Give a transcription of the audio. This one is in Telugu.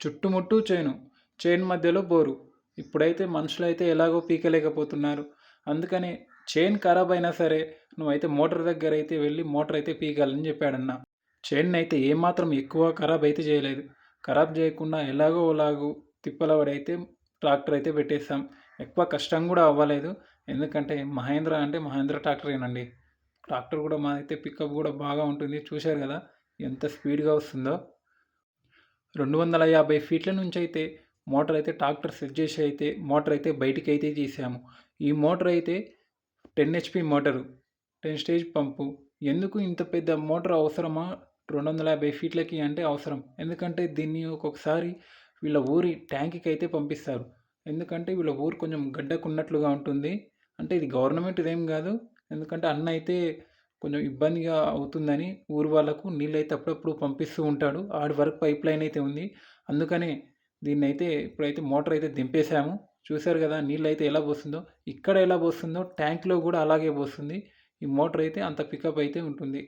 చుట్టుముట్టు చేను. చేను మధ్యలో బోరు. ఇప్పుడైతే మనుషులైతే ఎలాగో పీకలేకపోతున్నారు. అందుకని చేను ఖరాబ్ అయినా సరే, నువ్వైతే మోటార్ దగ్గరైతే వెళ్ళి మోటార్ అయితే పీకాలని చెప్పాడన్న. చేనునైతే ఏమాత్రం ఎక్కువ ఖరాబ్ అయితే చేయలేదు. ఖరాబ్ చేయకుండా ఎలాగో అలాగూ తిప్పల పడైతే ట్రాక్టర్ అయితే పెట్టేసాం. ఎక్కువ కష్టం కూడా అవ్వలేదు. ఎందుకంటే మహేంద్ర అంటే మహేంద్ర ట్రాక్టరేనండి. ట్రాక్టర్ కూడా మాదైతే పికప్ కూడా బాగా ఉంటుంది. చూశారు కదా ఎంత స్పీడ్‌గా వస్తుందో. 250 ఫీట్ల నుంచైతే మోటార్ అయితే ట్రాక్టర్ సెట్ చేసి అయితే మోటార్ అయితే బయటికైతే తీసాము. ఈ మోటార్ అయితే 10 హెచ్‌పీ మోటారు. 10 స్టేజ్ పంపు. ఎందుకు ఇంత పెద్ద మోటార్ అవసరమా? 250 ఫీట్లకి అంటే అవసరం. ఎందుకంటే దీన్ని ఒక్కొక్కసారి వీళ్ళ ఊరి ట్యాంక్‌కి అయితే పంపిస్తారు. ఎందుకంటే వీళ్ళ ఊరు కొంచెం గడ్డకున్నట్లుగా ఉంటుంది. అంటే ఇది గవర్నమెంట్‌దేం కాదు. ఎందుకంటే అన్న అయితే కొంచెం ఇబ్బందిగా అవుతుందని ఊరు వాళ్ళకు నీళ్ళైతే అప్పుడప్పుడు పంపిస్తూ ఉంటాడు. ఆడి వరకు పైప్ లైన్ అయితే ఉంది. అందుకనే దీన్నైతే ఇప్పుడైతే మోటార్ అయితే దింపేసాము. చూసారు కదా నీళ్ళైతే ఎలా పోస్తుందో. ఇక్కడ ఎలా పోస్తుందో ట్యాంక్‌లో కూడా అలాగే పోస్తుంది. ఈ మోటార్ అయితే అంత పికప్ అయితే ఉంటుంది.